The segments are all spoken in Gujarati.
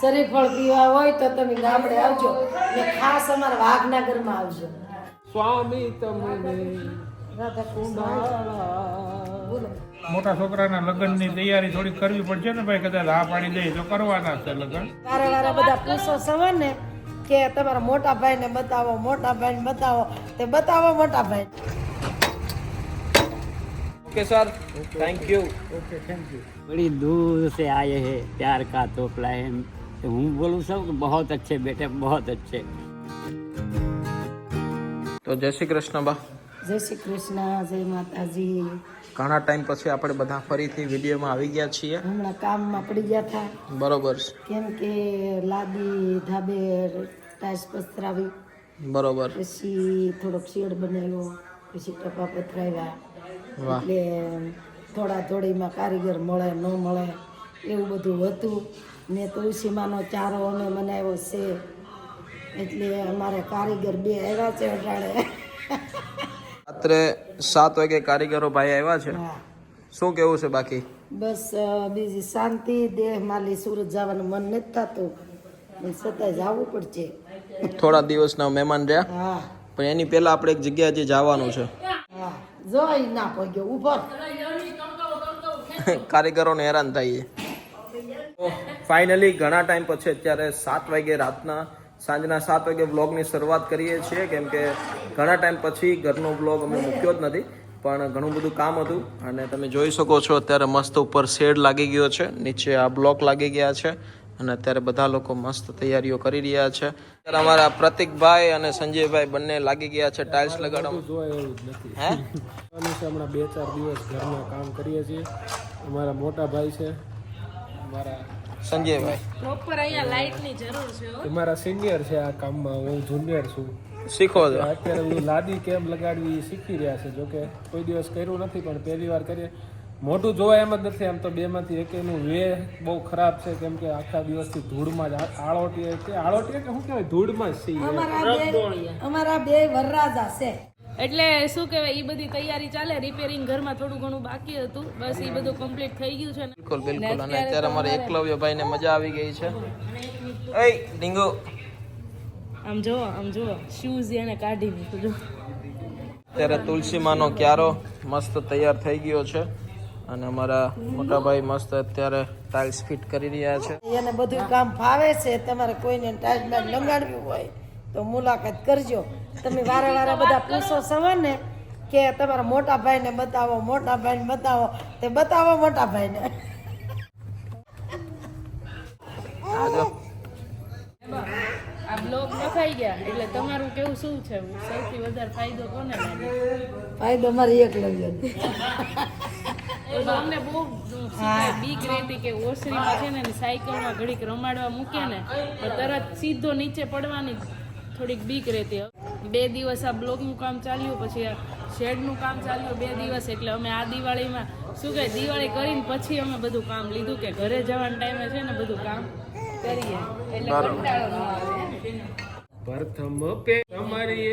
શરીફળ પીવા હોય તો તમે ગામડે આવજો ને ખાસ અમારા વાઘનગરમાં આવજો. સ્વામી તમને રાધા કૃષ્ણ. બોલો. મોટા છોકરાના લગ્નની તૈયારી થોડી કરવી પડશે ને ભાઈ, કદાચ હા પાડી દઈએ તો કરવાના છે લગ્ન. વારે વારે બધા પૂછો સવાર ને કે તમારા મોટા ભાઈને બતાવો, મોટા ભાઈને બતાવો, તે બતાવો મોટા ભાઈ. Okay sir, thank you. Okay, thank you. बड़ी दूर से आए हैं, प्यार का तोहफा है. तो हूँ बोलूँ सब कि बहुत अच्छे बेटे, बहुत अच्छे. તો જય શ્રી કૃષ્ણ બા. જય શ્રી કૃષ્ણ, જય માતાજી. ઘણા ટાઈમ પછી આપણે બધા ફરીથી વિડીયોમાં આવી ગયા છીએ. હમણાં કામમાં પડી ગયા હતા બરોબર છે. કેમ કે લાદી ધાબે ટાઈસ પથરાવી, બરોબર. પછી થોડોક શેડ બનાવ્યો, પછી ટપા પથરાવ્યા. વાહ. એટલે થોડા થોડીમાં કારીગર મળે ન મળે એવું બધું હતું ને. તુલસીમાનો ચારો અમે બનાવ્યો છે એટલે અમારે કારીગર 2 આવ્યા છે અટાણે. રાત્રે 7 વાગે કારીગરો ભાઈ આવ્યા છે. હા, શું કેવું છે બાકી? બસ બીજી શાંતિ. દેહ માલી સુરત જવાનું મન નથી થતું પણ છતાંય જવું પડશે. થોડા દિવસના મહેમાન રહ્યા, હા પણ એની પહેલા આપણે એક જગ્યાએ હજી જવાનું છે. હા, જોઈ ના પડ્યો ઉપર. કારીગરોને હેરાન થઈએ. ફાઇનલી ઘણા ટાઈમ પછી અત્યારે 7 વાગે સાંજના 7 વાગે વ્લોગની શરૂઆત કરીએ છીએ, કેમ કે ઘણા ટાઈમ પછી ઘરનો વ્લોગ અમે મૂક્યો જ નથી, પણ ઘણું બધું કામ હતું. અને તમે જોઈ શકો છો અત્યારે મસ્ત ઉપર શેડ લાગી ગયો છે, નીચે આ બ્લોક લાગી ગયા છે અને અત્યારે બધા લોકો મસ્ત તૈયારીઓ કરી રહ્યા છે. અત્યારે અમારા પ્રતિકભાઈ અને સંજયભાઈ બંને લાગી ગયા છે ટાઇલ્સ લગાડવા. જોવાય એવું જ નથી. હે હમણાં 2-4 દિવસ ઘરના કામ કરીએ છીએ. અમારા મોટા ભાઈ છે, અમારા સંજયભાઈ પ્રોપર અહીંયા લાઇટની જરૂર છે હો. મારા સિનિયર છે આ કામમાં, હું જુનિયર છું. શીખો છો. અત્યારે હું લાદી કેમ લગાડવી એ શીખી રહ્યા છે. જોકે કોઈ દિવસ કર્યું નથી, પણ પહેલી વાર કરીએ. મોઢું જોવાય એમ જ નથી. આમ તો બેમાંથી એકેનું વે બહુ ખરાબ છે, કેમ કે આખા દિવસથી ધૂળમાં જ આળોટીએ કે શું કહેવાય, ધૂળમાં જ છીએ. અમારા 2 વરરાજા છે. એટલે શું કહેવાય, એ બધી તૈયારી ચાલે. રિપેરિંગ ઘરમાં થોડું ઘણું બાકી હતું, બસ એ બધું કમ્પ્લીટ થઈ ગયું છે ને. બિલકુલ બિલકુલ. અને અત્યારે અમારે એકલવ્યભાઈ ને મજા આવી ગઈ છે. એય ડીંગો, આમ જુઓ શૂઝ એને કાઢી મૂકું જો. અત્યારે તુલસીમાનો ક્યારો મસ્ત તૈયાર થઈ ગયો છે અને અમારા મોટાભાઈ મસ્ત અત્યારે ટાઇલ્સ ફિટ કરી રહ્યા છે. એને બધું કામ ફાવે છે. તમારે કોઈને ટાઈટમાં લગાડવું હોય તો મુલાકાત કરજો. તમે વારે વારે બધા પૂછો સવાર ને કે તમારા મોટા ભાઈને બતાવો, મોટા ભાઈને બતાવો, તે બતાવો મોટા ભાઈને. આ બ્લોગ નખાઈ ગયા એટલે તમારું કેવું શું છે? સૌથી વધારે ફાયદો કોને લાગે? ફાયદો મારી એકલવ્ય. અમને બહુ બીક રહેતી કે ઓસરીમાં છે ને સાયકલમાં ઘડીક રમાડવા મૂકે ને તો તરત સીધો નીચે પડવાની થોડીક બીક રહેતી. 2 દિવસ આ બ્લોકનું કામ ચાલ્યું, પછી આ શેડનું કામ ચાલ્યું 2 દિવસ. એટલે અમે આ દિવાળીમાં શું કહે, દિવાળી કરીને પછી અમે બધું કામ લીધું કે ઘરે જવાના ટાઈમે છે ને બધું કામ કરીએ એટલે કંટાળો ન આવે. પ્રથમ પે તમારી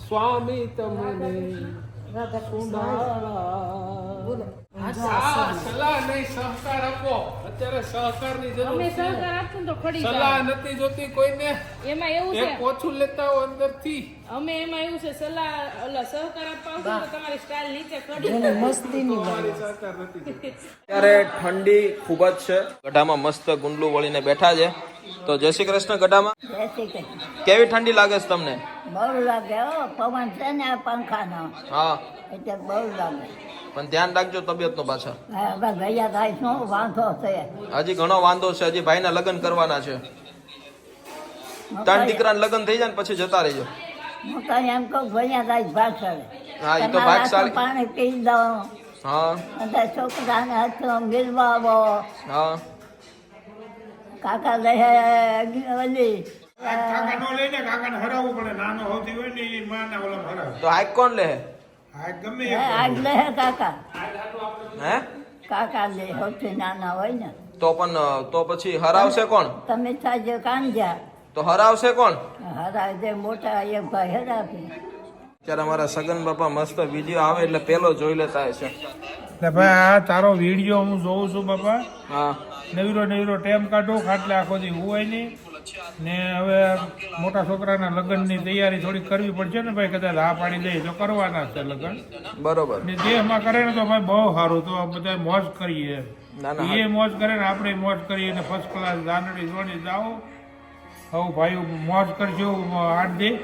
સ્વામી તમને રાધા કૃષ્ણ. બોલો. સલાહ નહીં, સહકાર આપો. અત્યારે સહકારની જરૂર અમે છે. સહકાર આપશું તો ખડી સલાહ જાય. નથી જોતી કોઈને. એમાં એવું છે, એક ઓછું લેતા હો અંદરથી. અમે એમાં એવું છે સલાહ સહકાર આપવા આવશું તો તમારી સ્ટાઇલ નીચે ખડી એને મસ્તીની તમારી સહકાર નથી જોતી. અત્યારે ઠંડી ખૂબ જ છે. ગઢામાં મસ્ત ગુંડલું વળીને બેઠા છે. તો જય શ્રી કૃષ્ણ. ગઢામાં કેવી ઠંડી લાગે છે તમને? બહુ લાગે હો, પવન છે ને આ પંખાનો હા, એટલે બહુ લાગે. પણ ધ્યાન રાખજો તબિયતનો પાછા. હવે ગયા થાય શું વાંધો છે? હજી ઘણો વાંધો છે. હજી ભાઈના લગ્ન કરવાના છે. 3 દીકરાના લગ્ન થઈ જાય ને પછી જતા રહેજો. હું કઈ એમ કહું ગયા થાય ભાગશાળી. હા, એ તો તમારા ભાગશાળી. હાથનું પાણી પી દઉં હા અને છોકરાને હાથમાં મિલવા આવો. હા. કાકા લે ઓલી કાકાનો લઈને કાકાને હરાવવું પડે. નાનો હોતી હોય ને એ માને ઓલા હરાવે. તો હાઈક કોણ લે? આ ગમે આજ લે કાકા, હે? કાકા લે સૌથી નાના હોય ને. તો પણ તો પછી હરાવશે કોણ? તમે સાજે કાંજા તો હરાવશે કોણ? હરાવે મોટા એક ભાઈ હરાવી. ત્યારે અમારા સગન બાપા મસ્ત વિડીયો આવે એટલે પેલો જોઈ લેતા હશે. ભાઈ આ તારો વિડીયો હું જોઉં છું બાપા. હા, નવીરો ટાઈમ કાઢો, ખાટલે આખો દી હોય નહીં. ને હવે મોટા છોકરાના લગ્નની તૈયારી થોડી કરવી પડશે ને ભાઈ, કદાચ હા પાડી દઈએ તો કરવાના છે લગ્ન. બરોબર. ને દેહમાં કરે ને તો ભાઈ બહુ સારું, તો બધા મોજ કરીએ. ના ના એ મોજ કરે ને આપણે મોજ કરીએ ને ફર્સ્ટ ક્લાસ ગાંડડી જોડી જાઓ. હવે ભાઈ મોજ કરજો, 8 દી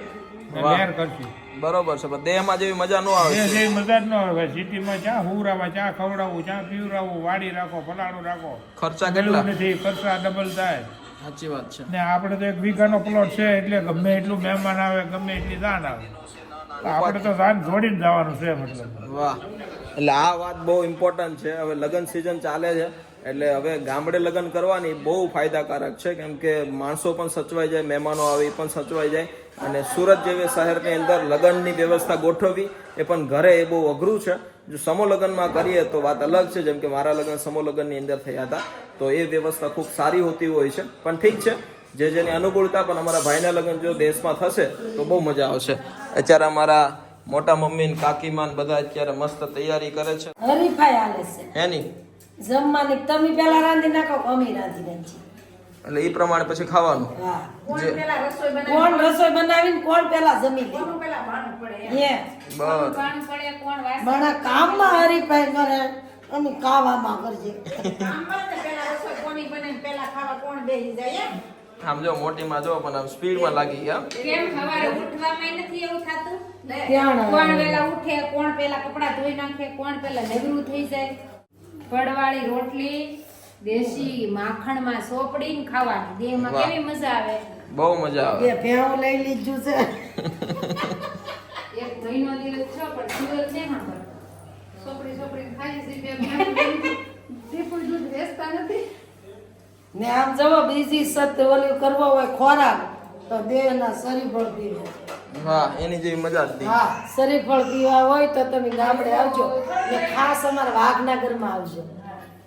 ને વાહ. લહેર કરશું. બરોબર છે, પણ દેહમાં જેવી મજા ન આવે. જે મજા જ ન આવે ભાઈ. સિટીમાં ચા હુરાવા, ચા ખવડાવવું, ચા પીવડાવવું, વાડી રાખો, ફલાણું રાખો, ખર્ચા કેટલા? એવું નથી, ખર્ચા ડબલ થાય. સાચી વાત છે. ને આપણે તો 1 વીઘાનો પ્લોટ છે, એટલે ગમે એટલું મહેમાન આવે, ગમે એટલી દાન આવે, આપણે તો દાન જોડીને જવાનું છે મતલબ. વાહ. એટલે આ વાત બહુ ઇમ્પોર્ટન્ટ છે. હવે લગ્ન સિઝન ચાલે છે, એટલે હવે ગામડે લગ્ન કરવાની બહુ ફાયદાકારક છે, કેમ કે માણસો પણ સચવાઈ જાય, મહેમાનો આવે એ પણ સચવાઈ જાય. અને સુરત જેવી શહેરની અંદર લગ્નની વ્યવસ્થા ગોઠવવી એ પણ ઘરે એ બહુ અઘરું છે. જો સમૂહ લગ્નમાં કરીએ તો વાત અલગ છે, જેમ કે મારા લગ્ન સમૂહ લગ્નની અંદર થયા હતા, તો એ વ્યવસ્થા ખૂબ સારી હોતી હોય છે. પણ ઠીક છે, જે જેની અનુકૂળતા. પણ અમારા ભાઈના લગ્ન જો દેશમાં થશે તો બહુ મજા આવશે. અત્યારે અમારા મોટા મમ્મી ને કાકીમાન બધા અત્યારે મસ્ત તૈયારી કરે છે હરીફાઈ હાલે છે એની. જમવાની. તમે પેલા રાંધી નાખો, અમે રાંધી નાખીએ. એટલે એ પ્રમાણે પછી ખાવાનું. હા, જે કોણ રસોઈ બનાવીને કોણ પેલા જમી લે. હે બસ મારા કામમાં હરીફાઈ કરે, અમે ખાવામાં કરજે. આમ જો મોટીમાં જો પણ આમ સ્પીડમાં લાગી ગયા. કેમ સવારે ઉઠવામાં નથી એવું થતું? ત્યાં કોણ વેલા ઉઠે, કોણ પેલા કપડા ધોઈ નાખે, કોણ પેલા નવરું થઈ જાય. પડવાળી રોટલી દેશી માખણમાં સોપડીને ખાવાની, દેહમાં વાહ. કેવી મજા આવે. બહુ મજા આવે. બે ભેવું લઈ લીધું છે. એક મહિનો દિવસ છો પણ દિવસ ને સાંભળ સોપડી ખાઈ છે, બે ટીપું દૂધ વેચતા નથી. ને આમ જવો બીજી સત ઓલી કરવો હોય ખોરાક તો દેહના શરીફળ પીવે. હા, એની જેવી મજા જ નહીં. હા, શરીફળ પીવા હોય તો તમે ગામડે આવજો, ને ખાસ અમારા વાઘનગરમાં આવજો.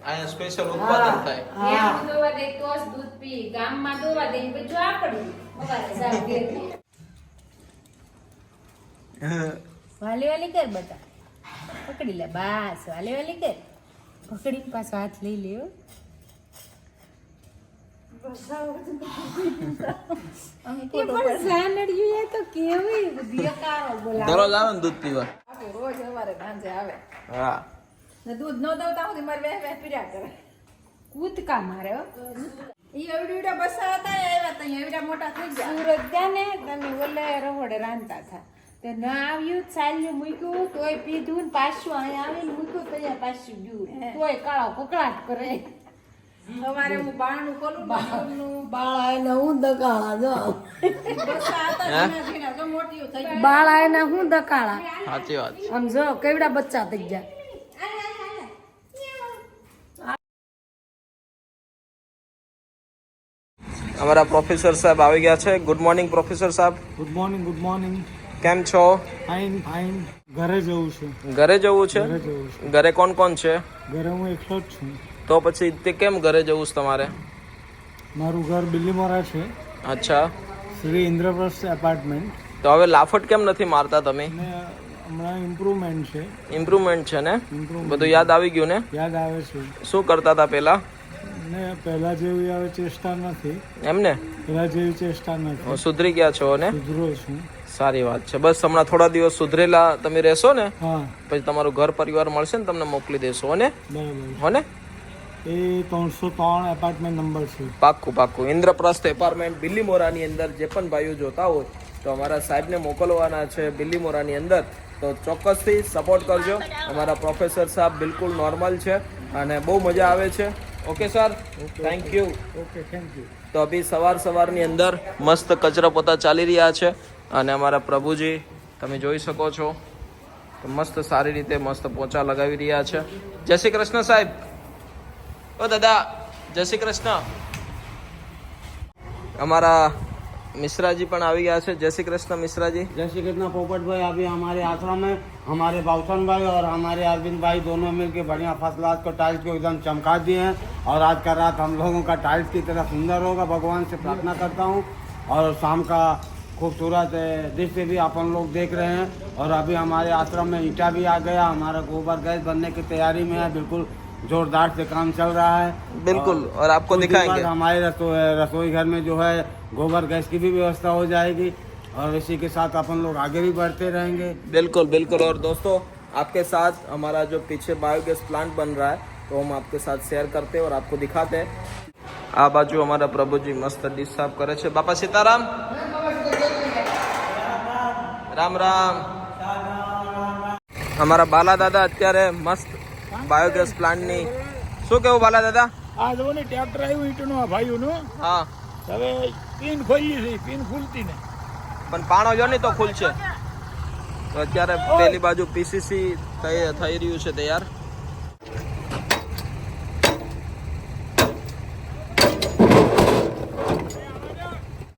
અહીંયા સ્પેશિયલ ઉત્પાદન થાય. હા, ભેંસ દોવા દે તો જ દૂધ પી, ગામમાં દોવા દે બધું આપડું સવારે સારું ઘેરથી. વાલી વાલી કર બતા, પકડી લે, બસ વાલી વાલી કર, પકડી પાછો હાથ લઈ લ્યો. દરરોજ આવે ને દૂધ પીવા. હા. દૂધ નો દઉં તો સુધી મારે વેહ પીર્યા કરે, કૂદકા મારે. એવડા બસા હતા, આવ્યા તો એવડા મોટા થઈ ગયા. સુરત ગયા ને તમે ઓલે રહોડે રાંધતા હતા, તે ના આવ્યું, ચાલ્યું, મૂક્યું તોય પીધું ને પાછું અહીંયા આવીને મૂક્યું તો અહીંયા પાછું ગયું, તોય કાળો કકડાટ કરે. સવારે હું બારણું ખોલું, બાળા એને હું દકાળા જો. બસા હતા ઝીણા જો મોટી થઈ ગઈ. બાળા એને હું દકાળા. સાચી વાત. આમ જો કેવડા બચ્ચા થઈ ગયા. અમારા પ્રોફેસર સાહેબ આવી ગયા છે. ગુડ મોર્નિંગ પ્રોફેસર સાહેબ. Good morning, good morning. કેમ છો? Fine fine. ઘરે જવું છે, ઘરે જવું છે? ઘરે જવું છે. ઘરે કોણ કોણ છે? ઘરે હું એકલો જ છું. તો પછી તે કેમ ઘરે જવું છે તમારે? મારું ઘર બિલીમોરા છે, અચ્છા, શ્રી ઇન્દ્રપ્રસ્થ એપાર્ટમેન્ટ. તો હવે લાફટ કેમ નથી મારતા તમે? ને હમણાં ઇમ્પ્રુવમેન્ટ છે. ઇમ્પ્રુવમેન્ટ છે ને? Improvement. બધું યાદ આવી ગયું ને? યાદ આવે છે. શું કરતા હતા પહેલા? ને પહેલા જેવી હવે ચેષ્ટા નથી, એમને પહેલા જેવી ચેષ્ટા નથી. સુધરી ગયા છો ને? સુધરો છું. સારી વાત છે. બસ હમણાં થોડા દિવસ સુધરેલા તમે રહેશો ને, હા, પછી તમારું ઘર પરિવાર મળશે ને તમને મોકલી દેશો ને, બરાબર. હો ને? એ 303 એપાર્ટમેન્ટ નંબર છે. પાક્કું પાક્કું. ઇન્દ્રપ્રસ્થ એપાર્ટમેન્ટ બિલ્લીમોરાની અંદર જે પણ ભાઈઓ જોતા હોય તો અમારા સાહેબને મોકલવાના છે બિલ્લીમોરાની અંદર, તો ચોક્કસથી સપોર્ટ કરજો. અમારા પ્રોફેસર સાહેબ બિલકુલ નોર્મલ છે અને બહુ મજા આવે છે. Okay sir, thank you. Okay, thank you. તો અભી સવારની અંદર મસ્ત કચરા પોતા ચાલી રહ્યા છે અને અમારા પ્રભુજી તમે જોઈ શકો છો તો મસ્ત સારી રીતે મસ્ત પોચા લગાવી રહ્યા છે. જય શ્રી કૃષ્ણ સાહેબ. ઓ દાદા, જય શ્રી કૃષ્ણ. અમારા मिश्रा जी पण આવી ગયા છે. जय श्री कृष्ण मिश्रा जी. जय श्री कृष्ण पोपट भाई. अभी हमारे आश्रम में हमारे बाउसन भाई और हमारे अरविंद भाई दोनों मिलके बढ़िया फर्स्ट क्लास को टाइल्स को एकदम चमका दिए हैं और आज का रात हम लोगों का टाइल्स की तरह सुंदर होगा. भगवान से प्रार्थना करता हूँ और शाम का खूबसूरत दृश्य भी अपन लोग देख रहे हैं. और अभी हमारे आश्रम में ईंटा भी आ गया, हमारा गोबर गैस बनने की तैयारी में है. बिल्कुल जोरदार से काम चल रहा है। बिल्कुल, और आपको कुछ दिन दिखाएंगे। बाद हमारे रसोई घर में जो है गोबर गैस की भी व्यवस्था हो जाएगी और इसी के साथ अपन लोग आगे भी बढ़ते रहेंगे। बिल्कुल बिल्कुल। और दोस्तों आपके साथ हमारा जो पीछे बायोगैस प्लांट बन रहा है तो हम आपके साथ शेयर करते हैं और आपको दिखाते हैं। आ बाजू हमारा प्रभुजी मस्त डिश साफ करे छे। बापा सीताराम, राम राम। અમારા બાલા દાદા અત્યારે મસ્ત બાયોગેસ પ્લાન્ટની શું કેવું બાલા દાદા? આ જો ને ટ્રેક્ટર આવ્યું ઈટનો ભાઈઓનું, હા, હવે પિન ખોલી છે, પિન ખુલતી ને પણ પાણો જો નહીં તો ખુલશે. તો અત્યારે પેલી બાજુ પીસીસી થઈ રહ્યું છે તૈયાર.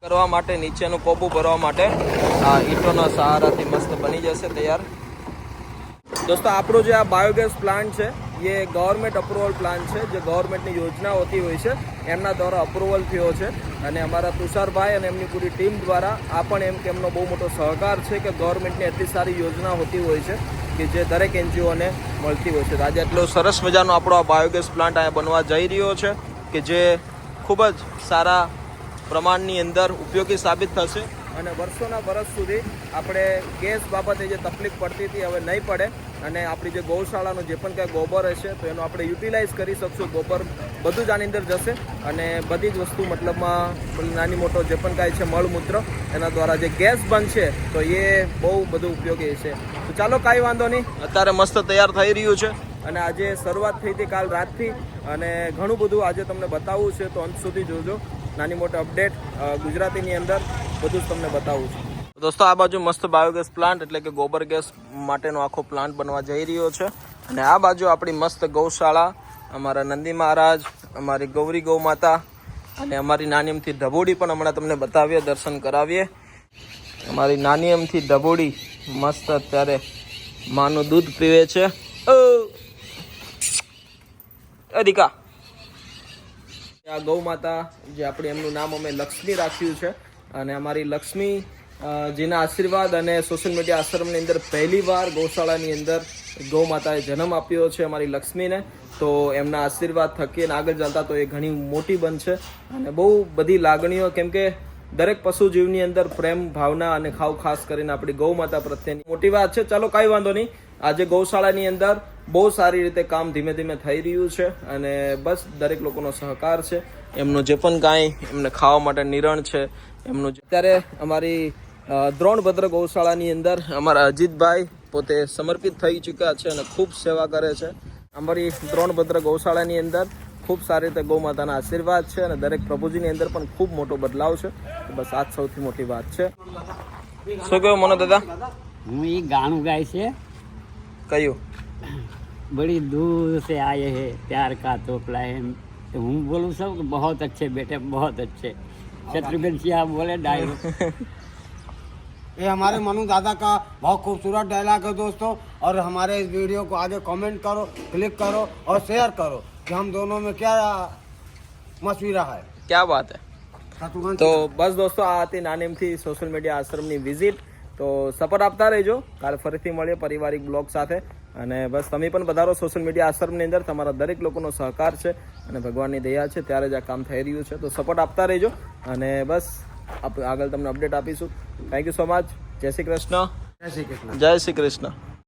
કરવા માટે નીચેનું કોબું ભરવા માટે આ ઈંટોના સહારાથી મસ્ત બની જશે તૈયાર. દોસ્તો આપણો જે આ બાયોગેસ પ્લાન્ટ છે એ ગવર્મેન્ટ અપ્રુવલ પ્લાન્ટ છે. જે ગવર્મેન્ટની યોજના હોતી હોય છે એમના દ્વારા અપ્રુવલ થયો છે અને અમારા તુષારભાઈ અને એમની પૂરી ટીમ દ્વારા આ પણ એમ કે એમનો બહુ મોટો સહકાર છે કે ગવર્મેન્ટની એટલી સારી યોજના હોતી હોય છે કે જે દરેક એનજીઓને મળતી હોય છે. આજે એટલો સરસ મજાનો આપણો આ બાયોગેસ પ્લાન્ટ અહીંયા બનવા જઈ રહ્યો છે કે જે ખૂબ જ સારા પ્રમાણની અંદર ઉપયોગી સાબિત થશે અને વર્ષોના વર્ષ સુધી આપણે ગેસ બાબતે જે તકલીફ પડતી હતી હવે નહીં પડે અને આપણી જે ગૌશાળાનું જે પણ કાંઈ ગોબર હશે તો એનો આપણે યુટિલાઇઝ કરી શકશું. ગોબર બધું જ આની અંદર જશે અને બધી જ વસ્તુ મતલબમાં નાની મોટો જે પણ કાંઈ છે મળમૂત્ર એના દ્વારા જે ગેસ બનશે તો એ બહુ બધું ઉપયોગી છે. તો ચાલો કાંઈ વાંધો નહીં, અત્યારે મસ્ત તૈયાર થઈ રહ્યું છે અને આજે શરૂઆત થઈ હતી કાલ રાતથી અને ઘણું બધું આજે તમને બતાવવું છે. તો અંત સુધી જોજો, નાની મોટી અપડેટ ગુજરાતીની અંદર બધું જ તમને બતાવું છું. દોસ્તો આ બાજુ મસ્ત બાયોગેસ પ્લાન્ટ એટલે કે ગોબર ગેસ માટેનો આખો પ્લાન્ટ બનવા જઈ રહ્યો છે અને આ બાજુ આપણી મસ્ત ગૌશાળા, અમારા નંદી મહારાજ, અમારી ગૌરી ગૌ માતા અને અમારી નાની અમથી ઢબોડી પણ હમણાં તમને બતાવીએ, દર્શન કરાવીએ. અમારી નાની અમથી ઢબોડી મસ્ત અત્યારે માનું દૂધ પીવે છે. દીકા આ ગૌ માતા જે આપણે એમનું નામ અમે લક્ષ્મી રાખ્યું છે અને અમારી લક્ષ્મી જેના આશીર્વાદ અને સોશિયલ મીડિયા આશ્રમની અંદર પહેલીવાર ગૌશાળાની અંદર ગૌ માતાએ જન્મ આપ્યો છે અમારી લક્ષ્મીને. તો એમના આશીર્વાદ થકી અને આગળ ચાલતા તો એ ઘણી મોટી બનશે અને બહુ બધી લાગણીઓ, કેમ કે દરેક પશુ જીવની અંદર પ્રેમ ભાવના અને ખાસ કરીને આપણી ગૌ માતા પ્રત્યેની મોટી વાત છે. ચાલો કાંઈ વાંધો નહીં, આજે ગૌશાળાની અંદર બહુ સારી રીતે કામ ધીમે ધીમે થઈ રહ્યું છે અને બસ દરેક લોકોનો સહકાર છે. એમનું જે પણ કાંઈ એમને ખાવા માટે નિરણ છે એમનું અત્યારે અમારી દ્રોણભદ્ર ગૌશાળાની અંદર અમારા અજીતભાઈ પોતે સમર્પિત થઈ ચૂક્યા છે અને ખૂબ સેવા કરે છે. અમારી દ્રોણભદ્ર ગૌશાળાની અંદર ખૂબ સારી રીતે ગૌ માતાના આશીર્વાદ છે અને દરેક પ્રભુજીની અંદર પણ ખૂબ મોટો બદલાવ છે. બસ આ જ સૌથી મોટી વાત છે. શું કહ્યું મનો દાદા? હું એ ગાણું ગાય છે, કયું? बड़ी दूर से आए हैं प्यार का तोपला है. तो हूँ बोलूँ सब कि बहुत अच्छे बेटे, बहुत अच्छे. शत्रुघ्न सिंह बोले डायलॉग. ये हमारे मनु दादा का बहुत खूबसूरत डायलॉग है दोस्तों. और हमारे इस वीडियो को आगे कमेंट करो, क्लिक करो और शेयर करो कि हम दोनों में क्या मशविरा है. क्या बात है. शत्रुघ्न તો બસ દોસ્તો આ હતી નાનીમથી સોશિયલ મીડિયા આશ્રમની વિઝિટ. તો સપોર્ટ આપતા રહેજો, કાલે ફરીથી મળીએ પારિવારિક બ્લોગ સાથે અને બસ તમે પણ વધારો સોશિયલ મીડિયા આશ્રમની અંદર. તમારા દરેક લોકોનો સહકાર છે અને ભગવાનની દયા છે ત્યારે જ આ કામ થઈ રહ્યું છે. તો સપોર્ટ આપતા રહેજો અને બસ આગળ તમને અપડેટ આપીશું. Thank you so much. જય શ્રી કૃષ્ણ. जय श्री कृष्ण. જય શ્રી કૃષ્ણ.